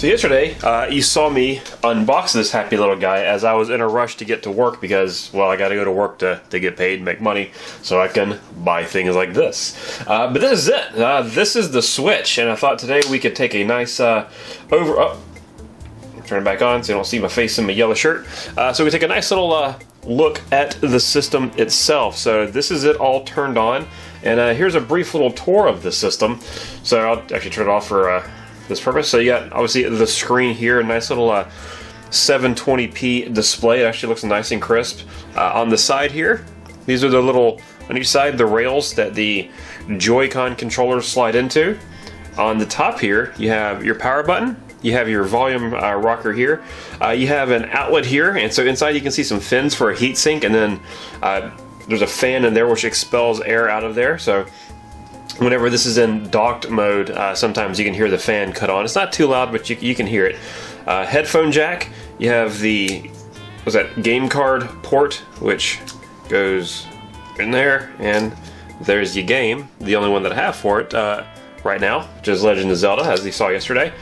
So yesterday, you saw me unbox this happy little guy as I was in a rush to get to work because, well, I got to go to work to get paid and make money so I can buy things like this. But this is it. This is the Switch, and I thought today we could take a nice turn it back on so you don't see my face in my yellow shirt. So we take a nice little look at the system itself. So this is it all turned on, and here's a brief little tour of the system. So I'll actually turn it off for this purpose. So you got obviously the screen here, a nice little 720p display. It actually looks nice and crisp. On the side here, these are the little, on each side, the rails that the Joy-Con controllers slide into. On the top here, you have your power button. You have your volume rocker here. You have an outlet here, and so inside you can see some fins for a heatsink, and then there's a fan in there which expels air out of there. So whenever this is in docked mode, sometimes you can hear the fan cut on. It's not too loud, but you can hear it. Headphone jack. You have the, what's that, game card port, which goes in there, and there's your game, the only one that I have for it right now, which is Legend of Zelda, as you saw yesterday.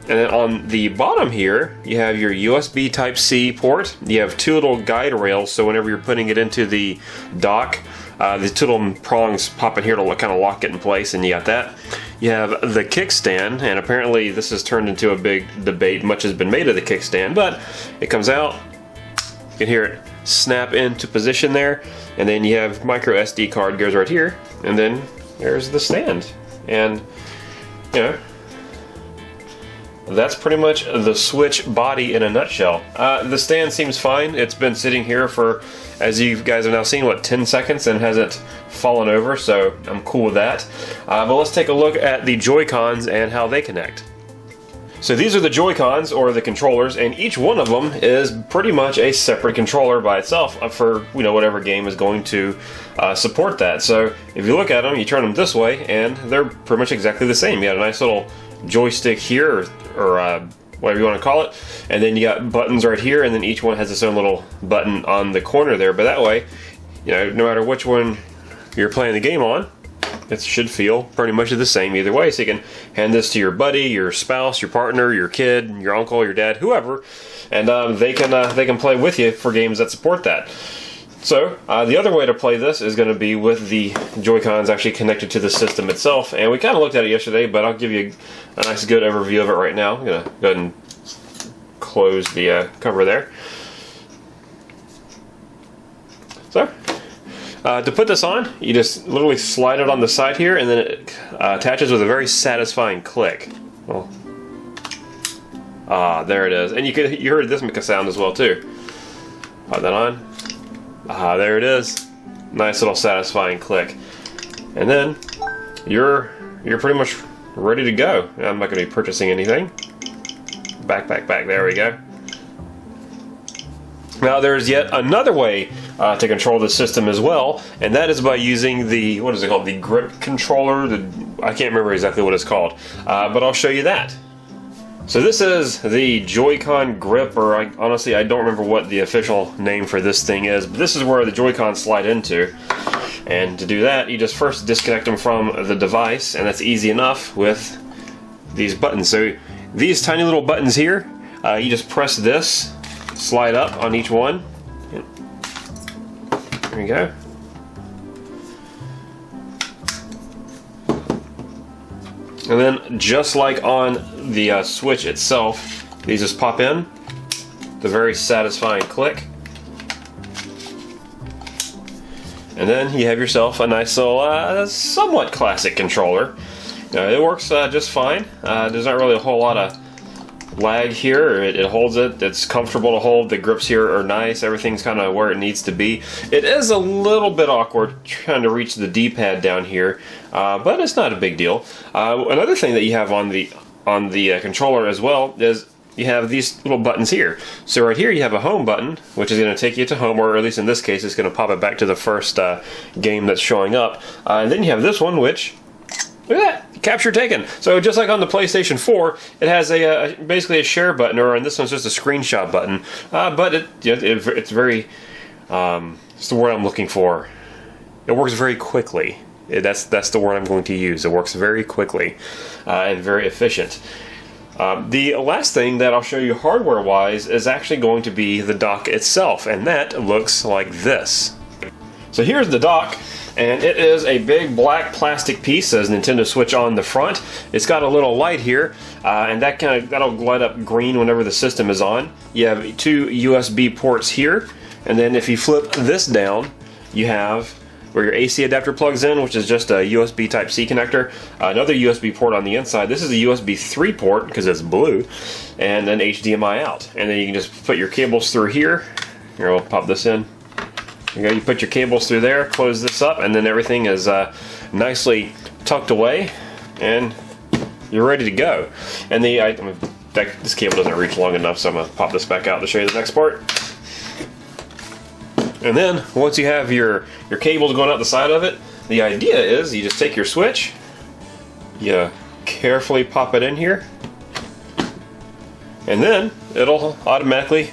And then on the bottom here, you have your USB Type-C port. You have two little guide rails, so whenever you're putting it into the dock, the two little prongs pop in here to kind of lock it in place, and you got that. You have the kickstand, and apparently this has turned into a big debate. Much has been made of the kickstand, but it comes out. You can hear it snap into position there, and then you have micro SD card goes right here, and then there's the stand. And, you know, that's pretty much the Switch body in a nutshell. The stand seems fine. It's been sitting here for, as you guys have now seen, what, 10 seconds and hasn't fallen over, so I'm cool with that. But let's take a look at the Joy-Cons and how they connect. So these are the Joy-Cons, or the controllers, and each one of them is pretty much a separate controller by itself for, you know, whatever game is going to support that. So if you look at them, you turn them this way, and they're pretty much exactly the same. You got a nice little joystick here, or whatever you want to call it, and then you got buttons right here, and then each one has its own little button on the corner there. But that way, you know, no matter which one you're playing the game on, it should feel pretty much the same either way. So you can hand this to your buddy, your spouse, your partner, your kid, your uncle, your dad, whoever, and they can play with you for games that support that. So the other way to play this is going to be with the Joy-Cons actually connected to the system itself, and we kind of looked at it yesterday, but I'll give you a nice good overview of it right now. I'm going to go ahead and close the cover there. So to put this on, you just literally slide it on the side here, and then it attaches with a very satisfying click. Well, there it is, and you heard this make a sound as well too. Put that on. There it is. Nice little satisfying click. And then you're pretty much ready to go. I'm not going to be purchasing anything. Back. There we go. Now there's yet another way to control the system as well, and that is by using the, what is it called? The grip controller? I can't remember exactly what it's called, but I'll show you that. So this is the Joy-Con grip, or honestly I don't remember what the official name for this thing is, but this is where the Joy-Cons slide into. And to do that, you just first disconnect them from the device, and that's easy enough with these buttons. So these tiny little buttons here, you just press this, slide up on each one. There you go. And then, just like on the Switch itself, these just pop in. The very satisfying click. And then you have yourself a nice little, somewhat classic controller. It works just fine. There's not really a whole lot of lag here. It holds it. It's comfortable to hold. The grips here are nice. Everything's kind of where it needs to be. It is a little bit awkward trying to reach the D-pad down here, but it's not a big deal. Another thing that you have on the controller as well is you have these little buttons here. So right here you have a home button, which is going to take you to home, or at least in this case it's going to pop it back to the first game that's showing up. And then you have this one, which, look at that, capture taken. So just like on the PlayStation 4, it has basically a share button, or on this one's just a screenshot button. But it's very, it's the word I'm looking for. It works very quickly. That's the word I'm going to use. It works very quickly and very efficient. The last thing that I'll show you hardware-wise is actually going to be the dock itself, and that looks like this. So here's the dock, and it is a big black plastic piece, says Nintendo Switch on the front. It's got a little light here, and that'll light up green whenever the system is on. You have 2 USB ports here, and then if you flip this down, you have where your AC adapter plugs in, which is just a USB Type-C connector. Another USB port on the inside. This is a USB 3 port because it's blue, and then HDMI out. And then you can just put your cables through here. Here, we'll pop this in. There you go. You put your cables through there, close this up, and then everything is nicely tucked away, and you're ready to go. And this cable doesn't reach long enough, so I'm gonna pop this back out to show you the next part. And then, once you have your cables going out the side of it, the idea is you just take your Switch, you carefully pop it in here, and then it'll automatically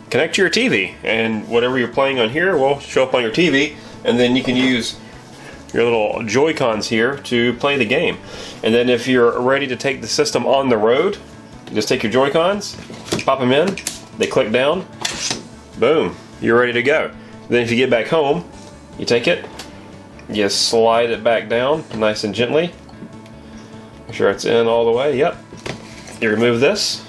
connect to your TV. And whatever you're playing on here will show up on your TV, and then you can use your little Joy-Cons here to play the game. And then if you're ready to take the system on the road, you just take your Joy-Cons, pop them in, they click down, boom, you're ready to go. Then if you get back home, you take it, you slide it back down nice and gently. Make sure it's in all the way, yep. You remove this,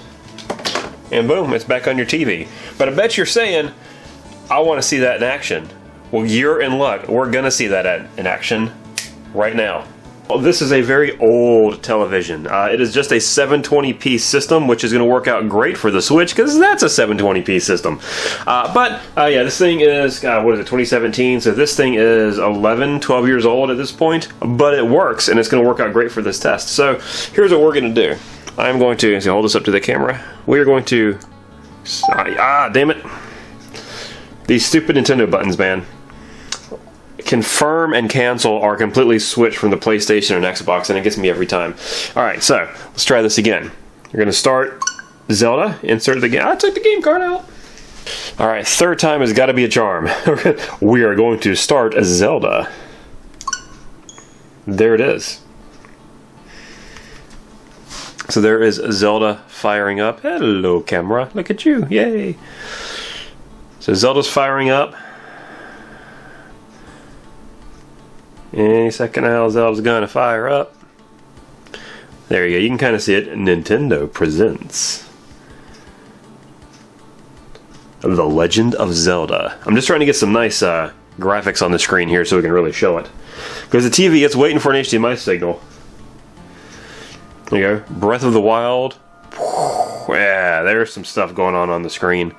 and boom, it's back on your TV. But I bet you're saying, I want to see that in action. Well, you're in luck. We're going to see that in action right now. Well, this is a very old television. It is just a 720p system, which is going to work out great for the Switch because that's a 720p system. Yeah, this thing is, what is it, 2017? So this thing is 11, 12 years old at this point, but it works, and it's going to work out great for this test. So here's what we're going to do. I'm going to hold this up to the camera. We are going to, damn it. These stupid Nintendo buttons, man. Confirm and cancel are completely switched from the PlayStation and Xbox, and it gets me every time. Alright, so let's try this again. You're going to start Zelda, insert the game. I took the game card out. Alright, third time has got to be a charm. We are going to start Zelda. There it is. So there is Zelda firing up. Hello, camera. Look at you. Yay. So Zelda's firing up. Any second now, Zelda's gonna fire up. There you go. You can kind of see it. Nintendo presents The Legend of Zelda. I'm just trying to get some nice graphics on the screen here so we can really show it. Because the TV, it's waiting for an HDMI signal. There you go. Breath of the Wild. Yeah, there's some stuff going on the screen.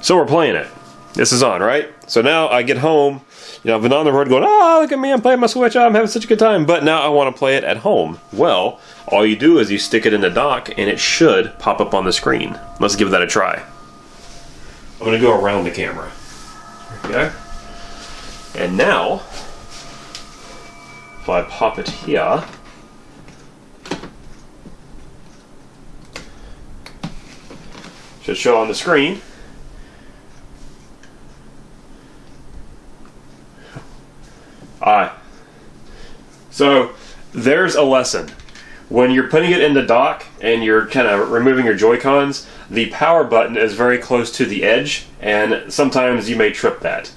So we're playing it. This is on, right? So now I get home. You know, I've been on the road going, look at me, I'm playing my Switch, I'm having such a good time, but now I want to play it at home. Well, all you do is you stick it in the dock, and it should pop up on the screen. Let's give that a try. I'm going to go around the camera. There we go. And now, if I pop it here, should show on the screen. So there's a lesson. When you're putting it in the dock and you're kind of removing your Joy-Cons, the power button is very close to the edge, and sometimes you may trip that.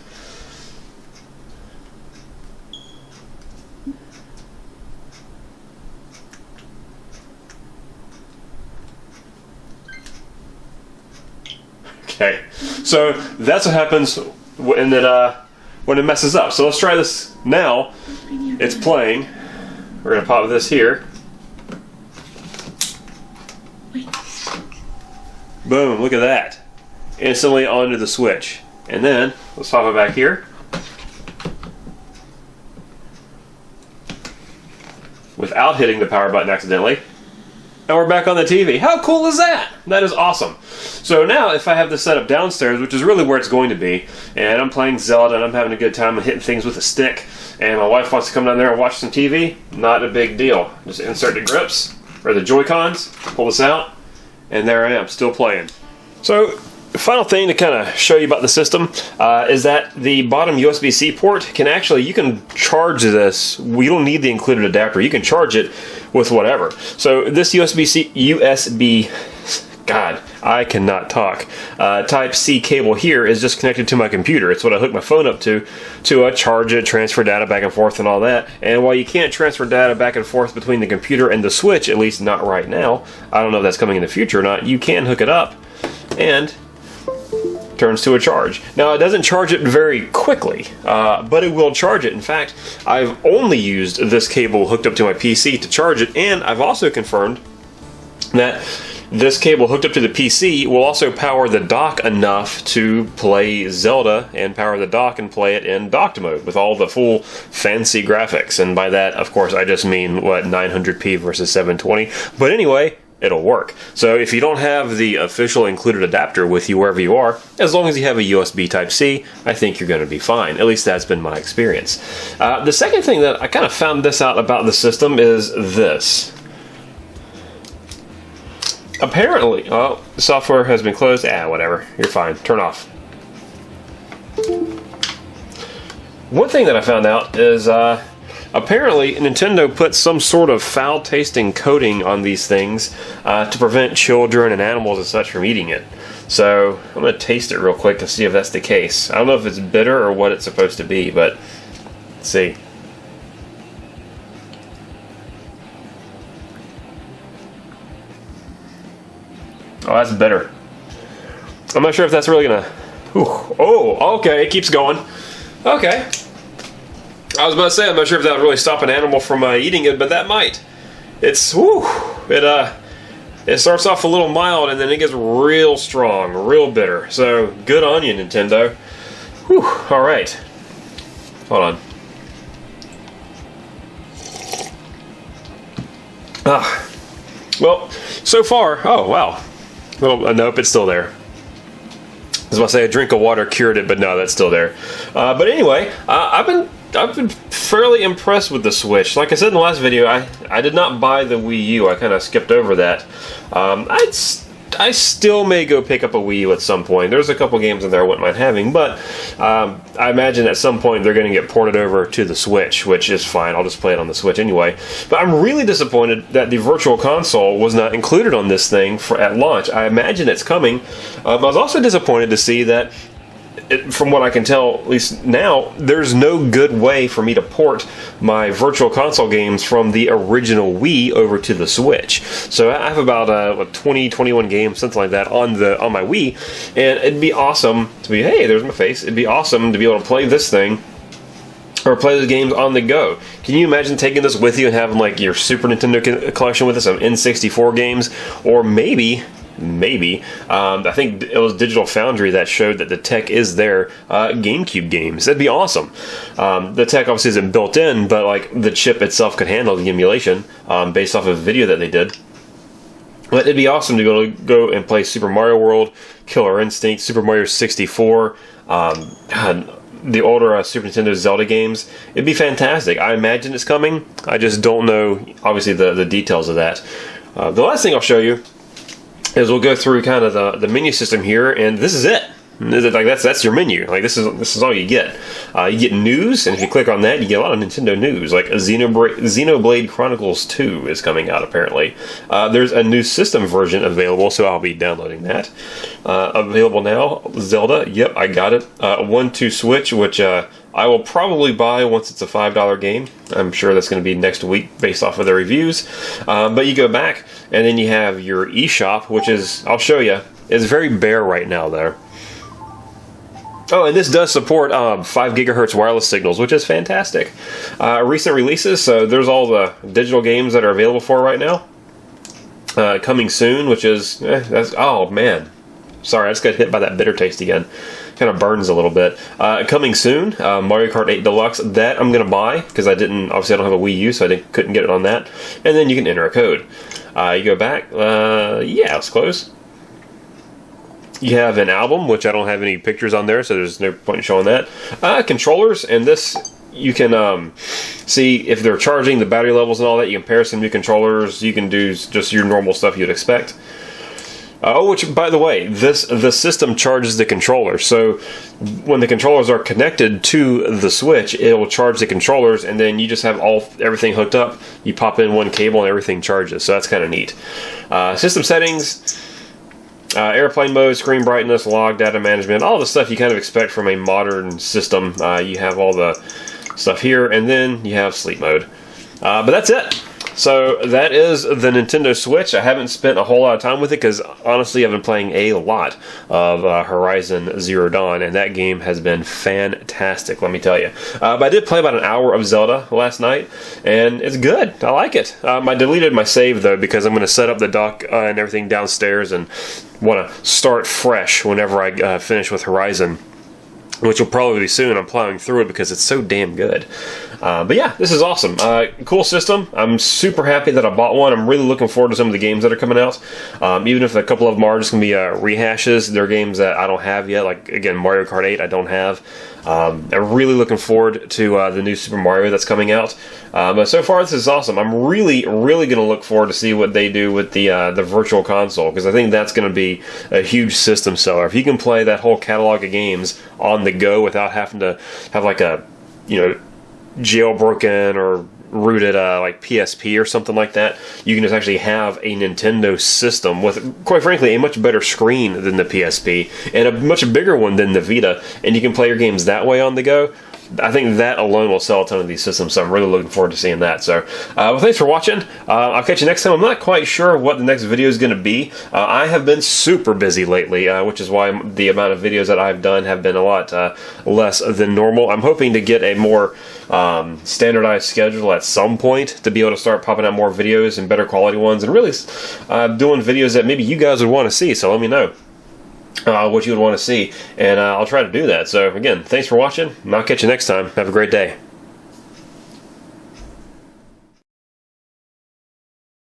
Okay, so that's what happens when it messes up. So let's try this now. It's playing. We're going to pop this here. Boom, look at that. Instantly onto the Switch. And then, let's pop it back here. Without hitting the power button accidentally. And we're back on the TV. How cool is that? That is awesome. So now, if I have this set up downstairs, which is really where it's going to be, and I'm playing Zelda and I'm having a good time hitting things with a stick, and my wife wants to come down there and watch some TV, not a big deal. Just insert the grips, or the Joy-Cons, pull this out, and there I am, still playing. So, final thing to kind of show you about the system is that the bottom USB-C port can actually, you can charge this. We don't need the included adapter. You can charge it with whatever. So this God, I cannot talk. Type-C cable here is just connected to my computer. It's what I hook my phone up to charge it, transfer data back and forth and all that. And while you can't transfer data back and forth between the computer and the Switch, at least not right now, I don't know if that's coming in the future or not, you can hook it up and turns to a charge. Now, it doesn't charge it very quickly, but it will charge it. In fact, I've only used this cable hooked up to my PC to charge it, and I've also confirmed that this cable hooked up to the PC will also power the dock enough to play Zelda and power the dock and play it in docked mode with all the full fancy graphics. And by that, of course, I just mean, 900p versus 720. But anyway, it'll work. So if you don't have the official included adapter with you wherever you are, as long as you have a USB Type-C, I think you're going to be fine. At least that's been my experience. The second thing that I kind of found this out about the system is this. Apparently, the software has been closed. Whatever. You're fine. Turn off. One thing that I found out is apparently Nintendo put some sort of foul-tasting coating on these things to prevent children and animals and such from eating it. So I'm going to taste it real quick to see if that's the case. I don't know if it's bitter or what it's supposed to be, but let's see. Oh, that's bitter. I'm not sure if that's really gonna... Oh, okay, it keeps going. Okay. I was about to say, I'm not sure if that would really stop an animal from eating it, but that might. It starts off a little mild, and then it gets real strong, real bitter. So, good on you, Nintendo. Whew, alright. Hold on. Well, so far... Oh, wow. Well, nope, it's still there. I was about to say a drink of water cured it, but no, that's still there. But anyway, I've been fairly impressed with the Switch. Like I said in the last video, I did not buy the Wii U. I kind of skipped over that. I still may go pick up a Wii U at some point. There's a couple games in there I wouldn't mind having, but I imagine at some point they're going to get ported over to the Switch, which is fine. I'll just play it on the Switch anyway. But I'm really disappointed that the Virtual Console was not included on this thing at launch. I imagine it's coming. I was also disappointed to see that from what I can tell, at least now, there's no good way for me to port my Virtual Console games from the original Wii over to the Switch. So I have about 20, 21 games, something like that, on my Wii, and it'd be awesome to be, hey, there's my face, it'd be awesome to be able to play this thing, or play the games on the go. Can you imagine taking this with you and having like your Super Nintendo collection with us, some N64 games, or maybe, I think it was Digital Foundry that showed that the tech is there, GameCube games. That'd be awesome. The tech obviously isn't built in, but like the chip itself could handle the emulation based off of a video that they did. But it'd be awesome to be able to go and play Super Mario World, Killer Instinct, Super Mario 64, the older Super Nintendo Zelda games. It'd be fantastic. I imagine it's coming. I just don't know, obviously, the details of that. The last thing I'll show you is we'll go through kind of the menu system here, and this is it. Like that's your menu. Like this is all you get. You get news, and if you click on that, you get a lot of Nintendo news. Like Xenoblade Chronicles 2 is coming out apparently. There's a new system version available, so I'll be downloading that. Available now. Zelda. Yep, I got it. 1-2 Switch, which I will probably buy once it's a $5 game. I'm sure that's going to be next week based off of the reviews. But you go back, and then you have your eShop, which is, I'll show you, is very bare right now there. Oh, and this does support 5 gigahertz wireless signals, which is fantastic. Recent releases, so there's all the digital games that are available for right now. Coming soon, which is, oh man. Sorry, I just got hit by that bitter taste again. Kind of burns a little bit. Coming soon, Mario Kart 8 Deluxe. That I'm going to buy, because obviously I don't have a Wii U, so I couldn't get it on that. And then you can enter a code. You go back, let's close. You have an album, which I don't have any pictures on there, so there's no point in showing that. Controllers, and this, you can see if they're charging, the battery levels and all that. You can pair some new controllers. You can do just your normal stuff you'd expect. Which, by the way, the system charges the controller. So when the controllers are connected to the Switch, it'll charge the controllers, and then you just have everything hooked up. You pop in one cable, and everything charges. So that's kind of neat. System settings, airplane mode, screen brightness, log data management, all the stuff you kind of expect from a modern system. You have all the stuff here, and then you have sleep mode. But that's it. So that is the Nintendo Switch. I haven't spent a whole lot of time with it because honestly I've been playing a lot of Horizon Zero Dawn, and that game has been fantastic, let me tell you. But I did play about an hour of Zelda last night, and it's good. I like it. I deleted my save though because I'm going to set up the dock and everything downstairs and want to start fresh whenever I finish with Horizon, which will probably be soon. I'm plowing through it because it's so damn good. But yeah, this is awesome. Cool system. I'm super happy that I bought one. I'm really looking forward to some of the games that are coming out. Even if a couple of them are just going to be rehashes, they're games that I don't have yet. Like, again, Mario Kart 8 I don't have. I'm really looking forward to the new Super Mario that's coming out. But so far, this is awesome. I'm really going to look forward to see what they do with the Virtual Console, because I think that's going to be a huge system seller. If you can play that whole catalog of games on the go without having to have like a, jailbroken or rooted like PSP or something like that, you can just actually have a Nintendo system with, quite frankly, a much better screen than the PSP and a much bigger one than the Vita, and you can play your games that way on the go. I think that alone will sell a ton of these systems, so I'm really looking forward to seeing that. So, well, thanks for watching. I'll catch you next time. I'm not quite sure what the next video is going to be. I have been super busy lately, which is why the amount of videos that I've done have been a lot less than normal. I'm hoping to get a more standardized schedule at some point to be able to start popping out more videos and better quality ones, and really doing videos that maybe you guys would want to see, so let me know what you would want to see, and I'll try to do that. So again, thanks for watching, and I'll catch you next time. Have a great day.